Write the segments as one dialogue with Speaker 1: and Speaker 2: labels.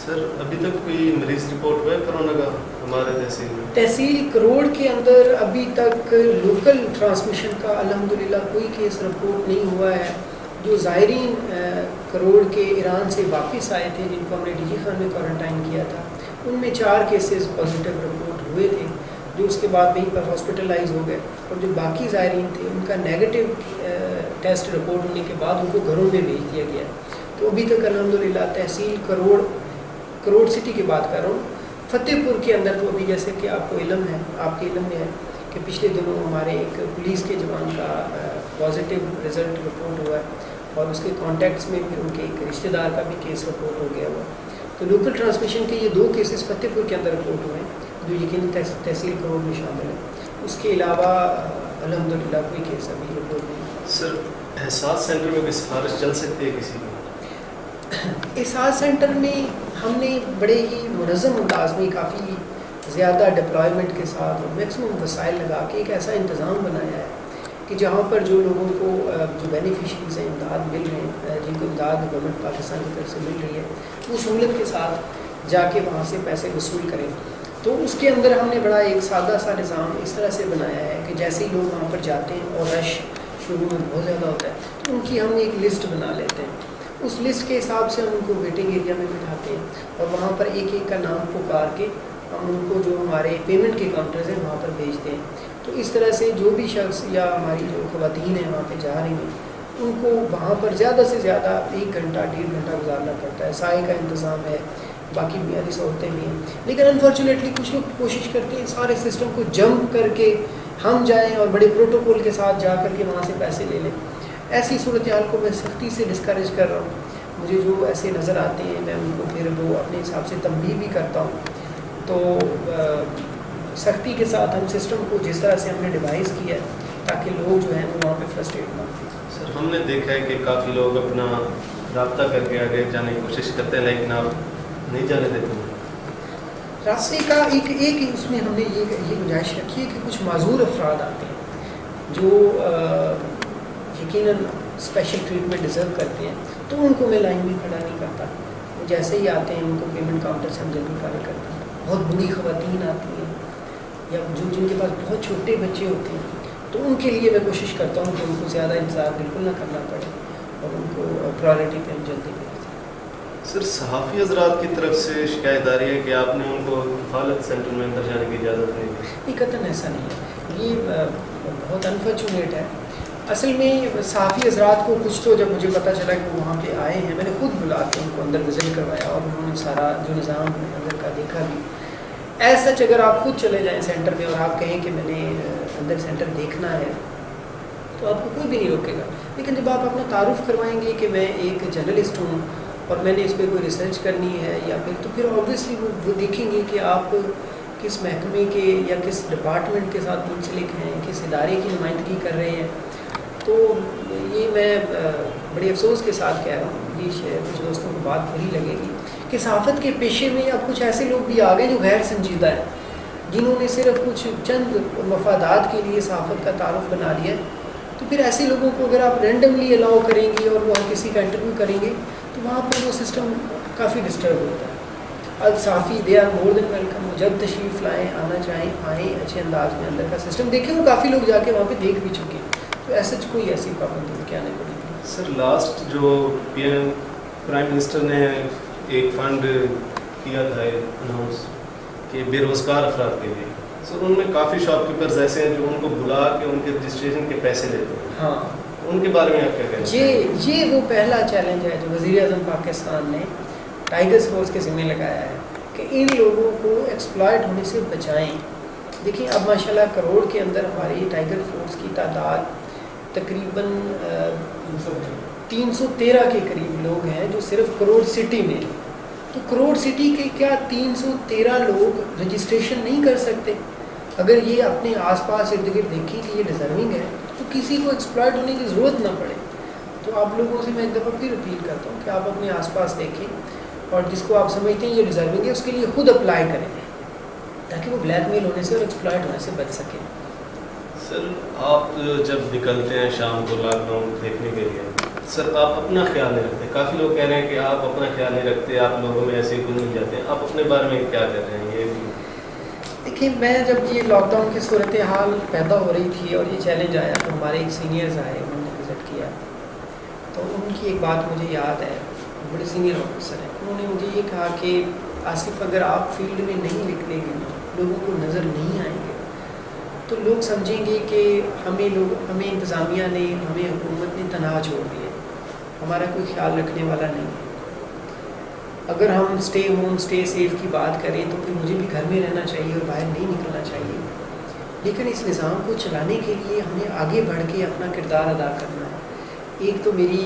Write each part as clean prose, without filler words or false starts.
Speaker 1: سر ابھی تک کوئی مریض رپورٹ ہوا ہے کرونا کا ہمارے تحصیل میں؟
Speaker 2: تحصیل کروڑ کے اندر ابھی تک لوکل ٹرانسمیشن کا الحمدللہ کوئی کیس رپورٹ نہیں ہوا ہے. جو زائرین کروڑ کے ایران سے واپس آئے تھے جن کو ہم نے ڈی جی خان میں کوارنٹائن کیا تھا, ان میں 4 کیسز پازیٹیو رپورٹ ہوئے تھے جو اس کے بعد وہیں پر ہاسپٹلائز ہو گئے, اور جو باقی زائرین تھے ان کا نیگیٹو ٹیسٹ رپورٹ ہونے کے بعد ان کو گھروں میں بھیج دیا گیا. تو ابھی تک الحمدللہ تحصیل کروڑ سٹی کی بات کر رہا ہوں. فتح پور کے اندر تو ابھی جیسے کہ آپ کو علم ہے, آپ کے علم میں ہے کہ پچھلے دنوں ہمارے ایک پولیس کے جوان کا پازیٹیو رزلٹ رپورٹ ہوا ہے, اور اس کے کانٹیکٹس میں پھر ان کے ایک رشتہ دار کا بھی کیس رپورٹ ہو گیا ہوا. تو لوکل ٹرانسمیشن کے یہ 2 کیسز فتح پور کے اندر رپورٹ ہوئے ہیں جو یقینی تحصیل کروڑ میں شامل ہے. اس کے علاوہ الحمدللہ کوئی کیس ابھی رپورٹ نہیں.
Speaker 1: سر احساس سینٹر میں کوئی سفارش چل سکتی ہے کسی کو؟
Speaker 2: احساس سینٹر میں ہم نے بڑے ہی منظم انداز میں کافی زیادہ ڈپلائمنٹ کے ساتھ اور میکسیمم وسائل لگا کے ایک ایسا انتظام بنایا ہے کہ جہاں پر جو لوگوں کو جو بینیفیشریز ہیں امداد مل رہے ہیں, جن کو امداد گورنمنٹ پاکستان کی طرف سے مل رہی ہے, وہ سہولت کے ساتھ جا کے وہاں سے پیسے وصول کریں. تو اس کے اندر ہم نے بڑا ایک سادہ سا نظام اس طرح سے بنایا ہے کہ جیسے ہی لوگ وہاں پر جاتے ہیں اور رش شروع میں بہت زیادہ ہوتا ہے تو ان کی ہم ایک لسٹ بنا لیتے ہیں. اس لسٹ کے حساب سے ہم ان کو ویٹنگ ایریا میں بٹھاتے ہیں اور وہاں پر ایک ایک کا نام پکار کے ہم ان کو جو ہمارے پیمنٹ کے کاؤنٹرز ہیں وہاں پر بھیجتے ہیں. تو اس طرح سے جو بھی شخص یا ہماری جو خواتین ہیں وہاں پہ جا رہی ہیں ان کو وہاں پر زیادہ سے زیادہ 1 گھنٹہ 1.5 گھنٹہ گزارنا پڑتا ہے. سائے کا انتظام ہے, باقی بنیادی سہولتیں بھی ہیں, لیکن انفارچونیٹلی کچھ لوگ کوشش کرتے ہیں سارے سسٹم کو جمپ کر کے ہم جائیں اور بڑے پروٹوکول کے ساتھ جا کر کے وہاں سے پیسے لے لیں. ایسی صورتحال کو میں سختی سے ڈسکریج کر رہا ہوں. مجھے جو ایسے نظر آتے ہیں میں ان کو پھر وہ اپنے حساب سے تنبیہ بھی کرتا ہوں. تو سختی کے ساتھ ہم سسٹم کو جس طرح سے ہم نے ڈیوائز کیا ہے تاکہ لوگ جو ہیں وہ وہاں پہ فرسٹریٹ نہ ہوں.
Speaker 1: سر ہم نے دیکھا ہے کہ کافی لوگ اپنا رابطہ کر کے آگے جانے کی کوشش کرتے ہیں لیکن آپ نہیں جانے دیتے ہیں.
Speaker 2: راستے کا ایک اس میں ہم نے یہ گنجائش رکھی ہے کہ کچھ معذور افراد آتے ہیں جو یقیناً اسپیشل ٹریٹمنٹ ڈیزرو کرتے ہیں, تو ان کو میں لائن میں کھڑا نہیں کرتا. وہ جیسے ہی آتے ہیں ان کو پیمنٹ کاؤنٹر سے ہم جلدی فارغ کرتے ہیں. بہت بوڑھی خواتین آتی ہیں یا جن کے پاس بہت چھوٹے بچے ہوتے ہیں تو ان کے لیے میں کوشش کرتا ہوں کہ ان کو زیادہ انتظار بالکل نہ کرنا پڑے اور ان کو پرائرٹی پہ ہم جلدی بھیجتے ہیں.
Speaker 1: سر صحافی حضرات کی طرف سے شکایت آ رہی ہے کہ آپ نے ان کو حفاظت سینٹر میں اندر جانے کی اجازت نہیں دی.
Speaker 2: نہیں, قطعاً ایسا نہیں ہے. یہ بہت انفارچونیٹ ہے. اصل میں صحافی حضرات کو کچھ تو جب مجھے پتہ چلا کہ وہ وہاں پہ آئے ہیں میں نے خود بلا کے ان کو اندر وزٹ کروایا اور انہوں نے سارا جو نظام ہے اندر کا دیکھا بھی. ایز سچ اگر آپ خود چلے جائیں سینٹر میں اور آپ کہیں کہ میں نے اندر سینٹر دیکھنا ہے تو آپ کو کوئی بھی نہیں روکے گا. لیکن جب آپ اپنا تعارف کروائیں گے کہ میں ایک جرنلسٹ ہوں اور میں نے اس پہ کوئی ریسرچ کرنی ہے یا پھر آبویسلی وہ دیکھیں گے کہ آپ کس محکمے کے یا کس ڈپارٹمنٹ کے ساتھ منسلک ہیں, کس ادارے کی نمائندگی کر رہے ہیں. تو یہ میں بڑے افسوس کے ساتھ کہہ رہا ہوں, یہ کچھ دوستوں کو بات بری لگے گی کہ صحافت کے پیشے میں اب کچھ ایسے لوگ بھی آ گئے جو غیر سنجیدہ ہیں, جنہوں نے صرف کچھ چند مفادات کے لیے صحافت کا تعارف بنا لیا ہے. تو پھر ایسے لوگوں کو اگر آپ رینڈملی الاؤ کریں گے اور وہ کسی کا انٹرویو کریں گے تو وہاں پر وہ سسٹم کافی ڈسٹرب ہوتا ہے. اب صحافی they are more than welcome, وہ جب تشریف لائیں, آنا چاہیں آئیں, اچھے انداز میں اندر کا سسٹم دیکھیں. وہ کافی لوگ جا کے وہاں پہ دیکھ بھی چکے ہیں, تو ایسے کوئی ایسی پابندی کیا نہیں پڑے گی.
Speaker 1: سر لاسٹ جو پرائم منسٹر نے ایک فنڈ کیا تھا اناؤنس کہ بے روزگار افراد کے لیے, سر ان میں کافی شاپ کیپرز ایسے ہیں جو ان کو بلا کے ان کے رجسٹریشن کے پیسے لیتے ہیں.
Speaker 2: ہاں,
Speaker 1: ان کے بارے میں آپ کیا کہتے ہیں؟
Speaker 2: یہ وہ پہلا چیلنج ہے جو وزیر اعظم پاکستان نے ٹائیگرز فورس کے ذمہ لگایا ہے کہ ان لوگوں کو ایکسپلائٹ ہونے سے بچائیں. دیکھیں اب ماشاءاللہ کروڑ کے اندر ہماری ٹائیگر فورس کی تعداد تقریباً 313 کے قریب لوگ ہیں جو صرف کروڑ سٹی میں. تو کروڑ سٹی کے کیا 313 لوگ رجسٹریشن نہیں کر سکتے؟ اگر یہ اپنے آس پاس ارد گرد دیکھیں کہ یہ ڈیزرونگ ہے تو کسی کو ایکسپلائٹ ہونے کی ضرورت نہ پڑے. تو آپ لوگوں سے میں ایک دفعہ پھر اپیل کرتا ہوں کہ آپ اپنے آس پاس دیکھیں اور جس کو آپ سمجھتے ہیں یہ ڈیزرونگ ہے اس کے لیے خود اپلائی کریں تاکہ وہ بلیک میل ہونے سے اور ایکسپلائٹ ہونے سے بچ سکیں.
Speaker 1: سر آپ جب نکلتے ہیں شام کو لاک ڈاؤن دیکھنے کے لیے سر آپ اپنا خیال نہیں رکھتے، کافی لوگ کہہ رہے ہیں کہ آپ اپنا خیال نہیں رکھتے، آپ لوگوں میں ایسے ہی گل مل جاتے ہیں، آپ اپنے بارے میں کیا کر رہے ہیں؟ یہ بھی
Speaker 2: دیکھیں، میں جب یہ لاک ڈاؤن کی صورتحال پیدا ہو رہی تھی اور یہ چیلنج آیا تو ہمارے ایک سینئرز آئے، انہوں نے وزٹ کیا، تو ان کی ایک بات مجھے یاد ہے، بڑے سینئر آفیسر ہیں، انہوں نے مجھے یہ کہا کہ آصف اگر آپ فیلڈ میں نہیں نکلیں گے، لوگوں کو نظر نہیں آئیں گے، تو لوگ سمجھیں گے کہ ہمیں انتظامیہ نے، ہمیں حکومت نے تنہا چھوڑ دیا، ہمارا کوئی خیال رکھنے والا نہیں ہے۔ اگر ہم اسٹے ہوم اسٹے سیف کی بات کریں تو پھر مجھے بھی گھر میں رہنا چاہیے اور باہر نہیں نکلنا چاہیے، لیکن اس نظام کو چلانے کے لیے ہمیں آگے بڑھ کے اپنا کردار ادا کرنا ہے۔ ایک تو میری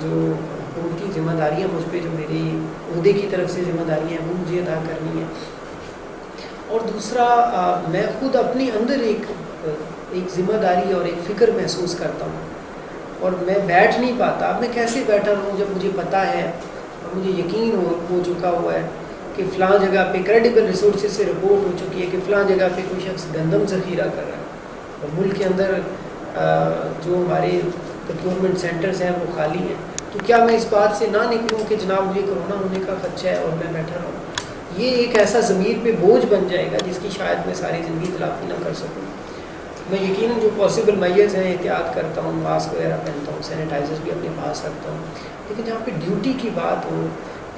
Speaker 2: جو حکومتی ذمہ داریاں مجھ پہ، جو میری عہدے کی طرف سے ذمہ داریاں ہیں، وہ مجھے ادا کرنی ہے، اور دوسرا میں خود اپنے اندر ایک ذمہ داری اور ایک فکر محسوس کرتا ہوں، اور میں بیٹھ نہیں پاتا۔ اب میں کیسے بیٹھا رہوں جب مجھے پتہ ہے اور مجھے یقین ہو چکا ہوا ہے کہ فلاں جگہ پہ کریڈیبل ریسورسز سے رپورٹ ہو چکی ہے کہ فلاں جگہ پہ کوئی شخص گندم ذخیرہ کر رہا ہے، اور ملک کے اندر جو ہمارے پروکیورمنٹ سینٹرز ہیں وہ خالی ہیں، تو کیا میں اس بات سے نہ نکلوں کہ جناب مجھے کرونا ہونے کا خدشہ ہے اور میں بیٹھا رہوں؟ یہ ایک ایسا ضمیر پہ بوجھ بن جائے گا جس کی شاید میں ساری زندگی تلافی نہ کر سکوں۔ میں یقیناً جو پاسبل میئرز ہیں احتیاط کرتا ہوں، ماسک وغیرہ پہنتا ہوں، سینیٹائزرز بھی اپنے پاس رکھتا ہوں، لیکن جہاں پہ ڈیوٹی کی بات ہو،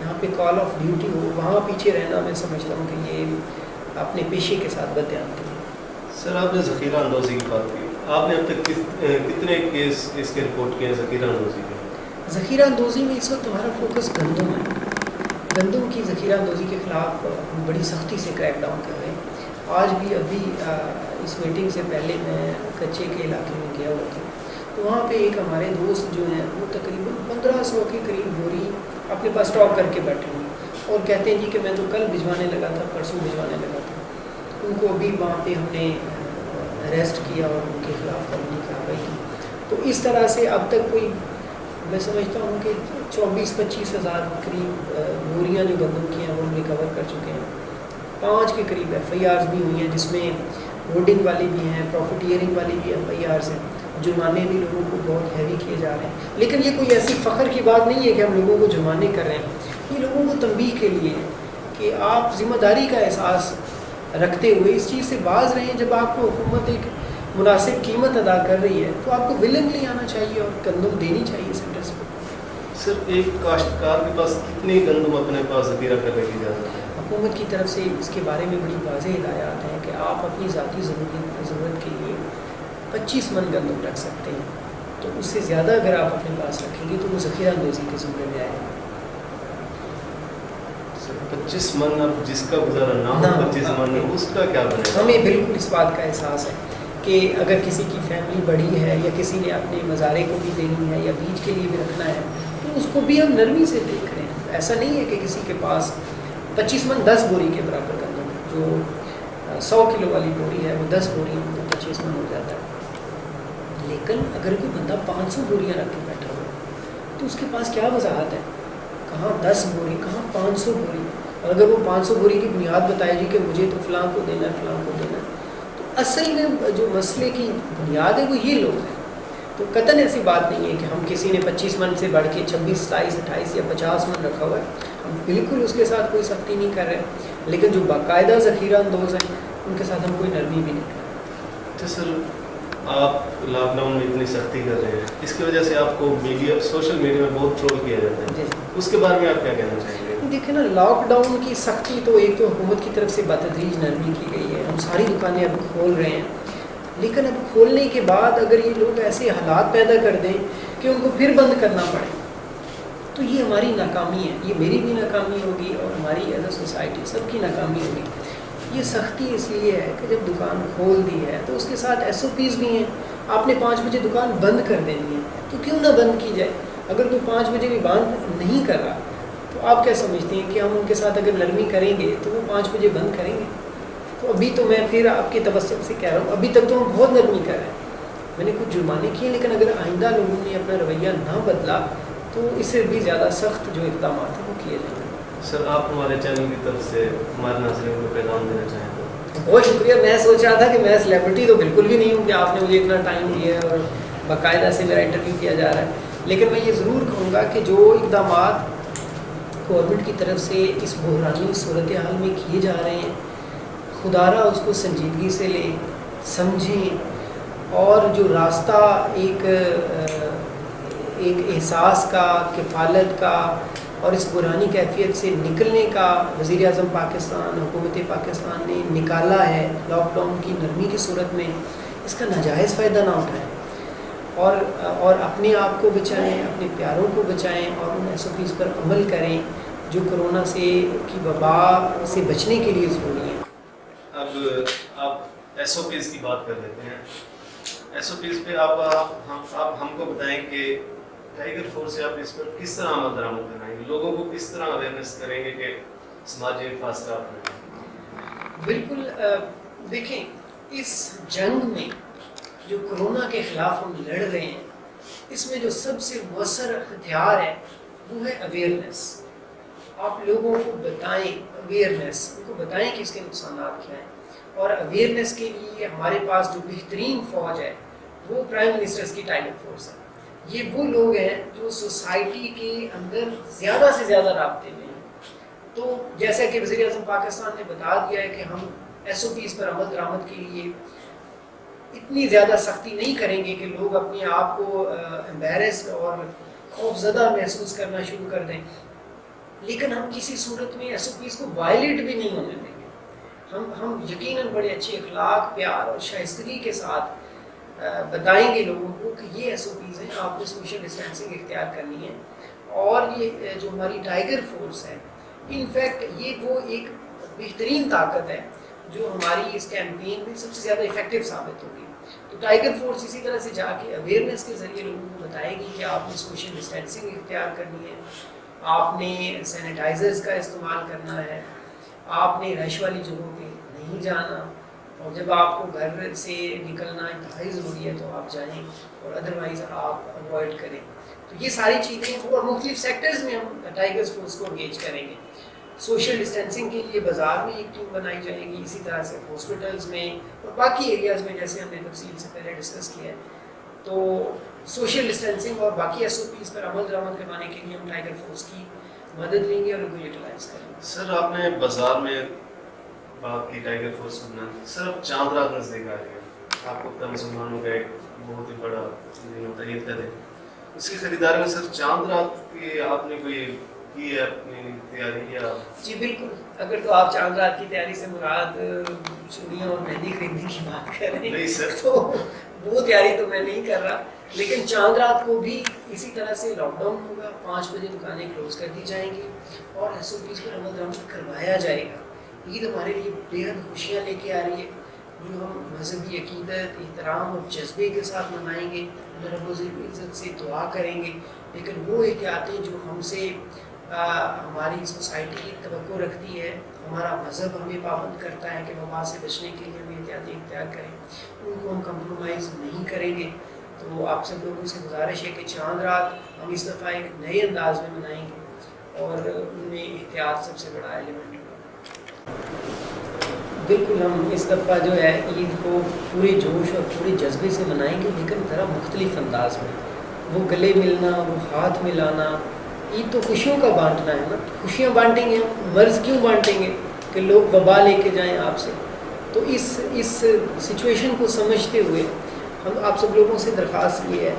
Speaker 2: جہاں پہ کال آف ڈیوٹی ہو، وہاں پیچھے رہنا میں سمجھتا ہوں کہ یہ اپنے پیشے کے ساتھ بددیانتی ہے۔
Speaker 1: سر آپ نے ذخیرہ اندوزی کی بات کی، آپ نے اب تک کتنے کیس اس کے رپورٹ کیے ہیں ذخیرہ اندوزی کے؟
Speaker 2: ذخیرہ اندوزی میں اس وقت ہمارا فوکس گندم ہے۔ گندم کی ذخیرہ اندوزی کے خلاف ہم بڑی سختی سے کریک ڈاؤن کر رہے ہیں۔ آج بھی ابھی اس میٹنگ سے پہلے میں کچے کے علاقے میں گیا ہوا تھا، تو وہاں پہ ایک ہمارے دوست جو ہیں وہ تقریباً 1500 کے قریب بوری اپنے پاس اسٹاک کر کے بیٹھے ہوئے، اور کہتے ہیں جی کہ میں تو کل بھجوانے لگا تھا، پرسوں بھجوانے لگا تھا۔ ان کو ابھی وہاں پہ ہم نے اریسٹ کیا اور ان کے خلاف قانونی کارروائی کی۔ تو اس طرح سے اب تک کوئی میں سمجھتا ہوں کہ 24-25 ہزار قریب بوریاں جو گندم کی ہیں وہ ہم ریکور کر چکے ہیں۔ 5 کے قریب FIRs بھی ہوئی ہیں، جس میں ہوڈنگ والی بھی ہیں، پروفیٹیئرنگ والی بھی FIRs ہیں، جرمانے بھی لوگوں کو بہت ہیوی کیے جا رہے ہیں۔ لیکن یہ کوئی ایسی فخر کی بات نہیں ہے کہ ہم لوگوں کو جرمانے کر رہے ہیں، یہ لوگوں کو تنبیہ کے لیے ہے کہ آپ ذمہ داری کا احساس رکھتے ہوئے اس چیز سے باز رہیں۔ جب آپ کو حکومت ایک مناسب قیمت ادا کر رہی ہے تو آپ کو ولنگلی آنا چاہیے اور گندم دینی چاہیے سینٹرز کو۔
Speaker 1: سر ایک کاشتکار کے پاس کتنی گندم اپنے پاس ذخیرہ کرنے کی اجازت ہے؟
Speaker 2: حکومت کی طرف سے اس کے بارے میں بڑی واضح ہدایات ہیں کہ آپ اپنی ذاتی ضرورت کے لیے 25 من گندم رکھ سکتے ہیں، تو اس سے زیادہ اگر آپ اپنے پاس رکھیں گے تو وہ ذخیرہ اندوزی کے زمرے میں آئے گا۔
Speaker 1: 25 من، اب جس کا گزارا نہ ہو 25 من اس کا کیا بنے گا؟
Speaker 2: ہمیں بالکل اس بات کا احساس ہے کہ اگر کسی کی فیملی بڑی ہے یا کسی نے اپنے مزارے کو بھی دینی ہے یا بیج کے لیے بھی رکھنا ہے تو اس کو بھی ہم نرمی سے دیکھ رہے ہیں۔ ایسا نہیں ہے کہ کسی کے پاس 25 من 10 بوری کے برابر گندم ہے، جو 100 کلو والی بوری ہے وہ 10 بوری تو 25 من ہو جاتا ہے۔ لیکن اگر کوئی بندہ 500 بوریاں رکھ کے بیٹھا ہوا تو اس کے پاس کیا وضاحت ہے، کہاں 10 بوری کہاں 500 بوری، اور اگر وہ 500 بوری کی بنیاد بتائے گی کہ مجھے تو فلاں کو دینا ہے فلاں کو دینا ہے، تو اصل میں جو مسئلے کی بنیاد ہے وہ یہ لوگ ہیں۔ تو قطعاً ایسی بات نہیں ہے کہ ہم کسی نے 25 من سے بڑھ کے 26، 27، 28 یا 50 من رکھا ہوا ہے، ہم بالکل اس کے ساتھ کوئی سختی نہیں کر رہے، لیکن جو باقاعدہ ذخیرہ اندوز ہیں ان کے ساتھ ہم کوئی نرمی بھی نہیں کر رہے۔
Speaker 1: تو سر آپ لاک ڈاؤن میں اتنی سختی کر رہے ہیں، اس کی وجہ سے آپ کو سوشل میڈیا میں بہت ٹرول کیا جاتا ہے، اس کے بارے میں آپ کیا کہنا چاہیں گے؟
Speaker 2: دیکھیں نا، لاک ڈاؤن کی سختی تو ایک تو حکومت کی طرف سے بتدریج نرمی کی گئی ہے، ہم ساری دکانیں اب کھول رہے ہیں، لیکن اب کھولنے کے بعد اگر یہ لوگ ایسے حالات پیدا کر دیں کہ ان کو پھر بند کرنا پڑے تو یہ ہماری ناکامی ہے، یہ میری بھی ناکامی ہوگی اور ہماری ایز اے سوسائٹی سب کی ناکامی ہوگی۔ یہ سختی اس لیے ہے کہ جب دکان کھول دی ہے تو اس کے ساتھ SOPs بھی ہیں، آپ نے 5 بجے دکان بند کر دینی ہے تو کیوں نہ بند کی جائے؟ اگر کوئی 5 بجے بھی بند نہیں کر رہا تو آپ کیا سمجھتے ہیں کہ ہم ان کے ساتھ اگر نرمی کریں گے تو وہ 5 بجے بند کریں گے؟ تو ابھی تو میں پھر آپ کے توسط سے کہہ رہا ہوں، ابھی تک تو ہم بہت نرمی کر رہے ہیں، میں نے کچھ جرمانے کیے، لیکن اگر آئندہ لوگوں نے اپنا رویہ نہ بدلا تو اس سے بھی زیادہ سخت جو اقدامات ہیں وہ کیے جائیں گے۔
Speaker 1: سر آپ ہمارے چینل کی طرف سے ہمارے ناظرین کو پیغام دینا چاہیں تو؟
Speaker 2: بہت شکریہ۔ میں سوچ رہا تھا کہ میں سیلیبریٹی تو بالکل بھی نہیں ہوں کہ آپ نے مجھے اتنا ٹائم دیا ہے اور باقاعدہ سے میرا انٹرویو کیا جا رہا ہے، لیکن میں یہ ضرور کہوں گا کہ جو اقدامات گورنمنٹ کی طرف سے اس بحرانی صورتحال میں کیے جا رہے ہیں خدارہ اس کو سنجیدگی سے لیں، سمجھیں، اور جو راستہ ایک احساس کا، کفالت کا اور اس بحرانی کیفیت سے نکلنے کا وزیر اعظم پاکستان، حکومت پاکستان نے نکالا ہے لاک ڈاؤن کی نرمی کی صورت میں، اس کا ناجائز فائدہ نہ اٹھائیں اور اپنے آپ کو بچائیں، اپنے پیاروں کو بچائیں اور ان ایس او پیز پر عمل کریں جو کرونا کی وبا سے بچنے کے لیے ضروری ہیں۔
Speaker 1: اب آپ ایس او پیز کی بات کر لیتے ہیں۔ ایس او پیز پہ آپ ہم کو بتائیں کہ ٹائیگر فورس سے آپ اس پر کس طرح عمل درآمد کرائیں گے، لوگوں کو کس طرح اویئرنیس کریں گے کہ سماجی فاصلہ اپنائیں؟
Speaker 2: بالکل، دیکھیں اس جنگ میں جو کرونا کے خلاف ہم لڑ رہے ہیں اس میں جو سب سے مؤثر ہتھیار ہے وہ ہے اویئرنیس۔ آپ لوگوں کو بتائیں، اویئرنیس ان کو بتائیں کہ اس کے نقصانات کیا ہیں، اور اویئرنیس کے لیے ہمارے پاس جو بہترین فوج ہے وہ پرائم منسٹرز کی ٹائیگر فورس ہے۔ یہ وہ لوگ ہیں جو سوسائٹی کے اندر زیادہ سے زیادہ رابطے میں ہیں۔ تو جیسا کہ وزیر اعظم پاکستان نے بتا دیا ہے کہ ہم ایس او پیز پر عمل درآمد کے لیے اتنی زیادہ سختی نہیں کریں گے کہ لوگ اپنے آپ کو امبیرسڈ اور خوفزدہ محسوس کرنا شروع کر دیں، لیکن ہم کسی صورت میں ایس او پیز کو وائلیٹ بھی نہیں ہونے دیں گے۔ ہم یقیناً بڑے اچھے اخلاق، پیار اور شائستگی کے ساتھ بتائیں گے لوگوں کو کہ یہ ایس او پیز ہیں، آپ نے سوشل ڈسٹینسنگ اختیار کرنی ہے۔ اور یہ جو ہماری ٹائیگر فورس ہے، انفیکٹ یہ وہ ایک بہترین طاقت ہے جو ہماری اس کیمپین میں سب سے زیادہ افیکٹو ثابت ہوگی۔ تو ٹائیگر فورس اسی طرح سے جا کے اویئرنیس کے ذریعے لوگوں کو بتائے گی کہ آپ نے سوشل ڈسٹینسنگ اختیار کرنی ہے، آپ نے سینیٹائزرز کا استعمال کرنا ہے، آپ نے رش والی جگہوں پہ نہیں جانا، اور جب آپ کو گھر سے نکلنا انتہائی ضروری ہے تو آپ جائیں، اور ادروائز آپ اوائڈ کریں۔ تو یہ ساری چیزیں، اور مختلف سیکٹرز میں ہم ٹائیگر فورس کو انگیج کریں گے۔ سوشل ڈسٹینسنگ کے لیے بازار میں ایک ٹیم بنائی جائے گی، اسی طرح سے ہاسپٹلز میں اور باقی ایریاز میں جیسے ہم نے تفصیل سے پہلے ڈسکس کیا ہے۔ تو سوشل ڈسٹینسنگ اور باقی ایس او پیز پر عمل درآمد کروانے کے لیے ہم ٹائیگر فورس کی مدد لیں گے اور ان کو یوٹیلائز کریں گے۔
Speaker 1: سر آپ نے بازار میں بات کی ٹائیگر فورس بنا، سر اب چاند رات نزدیک آ رہی ہے، آپ کو پتہ مسلمانوں کا ایک بہت ہی بڑا دن ہوتا ہے، عید کا دن، اس کی خریداری میں سر چاند رات کی آپ نے کوئی کی ہے اپنی تیاری یا؟
Speaker 2: جی بالکل، اگر تو آپ چاند رات کی تیاری سے مراد چوڑیاں اور مہندی خریدنے کی بات کر رہے ہیں تو وہ تیاری تو میں نہیں کر رہا، لیکن چاند رات کو بھی اسی طرح سے لاک ڈاؤن ہوگا، 5 بجے دکانیں کلوز کر دی جائیں گی اور ایس او پیز پر عمل درآمد کروایا جائے گا۔ عید ہمارے لیے بے حد خوشیاں لے کے آ رہی ہے جو ہم مذہبی عقیدت، احترام اور جذبے کے ساتھ منائیں گے، اللہ رب العزت سے دعا کریں گے، لیکن وہ احتیاطیں جو ہم سے ہماری سوسائٹی توقع رکھتی ہے، ہمارا مذہب ہمیں پابند کرتا ہے کہ وبا سے بچنے کے لیے ہمیں احتیاطیں اختیار کریں، ان کو ہم کمپرومائز نہیں کریں گے۔ تو آپ سب لوگوں سے گزارش ہے کہ چاند رات ہم اس دفعہ ایک نئے انداز میں منائیں گے اور ان میں احتیاط سب سے بڑا ایلیمنٹ ہوگا۔ بالکل، ہم اس دفعہ جو ہے عید کو پورے جوش اور پورے جذبے سے منائیں گے، لیکن ذرا مختلف انداز میں۔ وہ گلے ملنا، وہ ہاتھ ملانا، عید تو خوشیوں کا بانٹنا ہے نا، خوشیاں بانٹیں گے، مرض کیوں بانٹیں گے کہ لوگ وبا لے کے جائیں آپ سے؟ تو اس سچویشن کو سمجھتے ہوئے ہم آپ سب لوگوں سے درخواست یہ ہے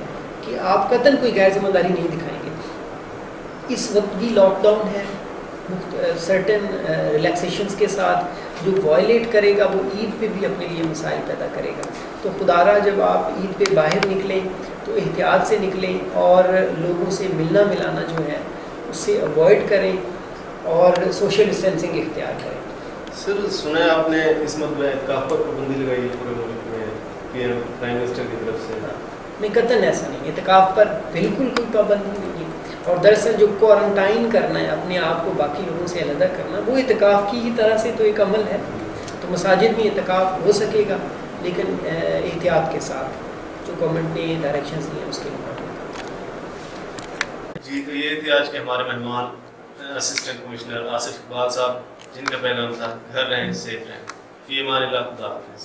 Speaker 2: کہ آپ قطعاً کوئی غیر ذمہ داری نہیں دکھائیں گے۔ اس وقت بھی لاک ڈاؤن ہے، سرٹن ریلیکسیشنز کے ساتھ، جو وائلیٹ کرے گا وہ عید پہ بھی اپنے لیے مسائل پیدا کرے گا۔ تو خدارہ جب آپ عید پہ باہر نکلیں تو احتیاط سے نکلیں اور لوگوں سے ملنا ملانا جو ہے اس سے اوائڈ کریں اور سوشل ڈسٹینسنگ اختیار کریں۔
Speaker 1: سر سنا ہے آپ نے اس مرتبہ اعتکاف پر پابندی لگائی ہے پورے ملک میں پرائم منسٹر کی طرف سے؟
Speaker 2: نہیں، قطعاً ایسا نہیں، اعتکاف پر بالکل کوئی پابندی نہیں ہے، اور دراصل جو کوارنٹائن کرنا ہے، اپنے آپ کو باقی لوگوں سے علیحدہ کرنا، وہ اعتکاف کی ہی طرح سے تو ایک عمل ہے۔ تو مساجد میں اعتکاف ہو سکے گا، لیکن احتیاط کے ساتھ جو گورنمنٹ نے ڈائریکشنز دی ہیں اس کے مطابق۔
Speaker 1: جی، تو یہ تھے آج کے ہمارے مہمان اسسٹنٹ کمشنر آصف اقبال صاحب، جن کا پیغام تھا گھر رہیں، سیف رہیں، فی امان اللہ، خدا حافظ۔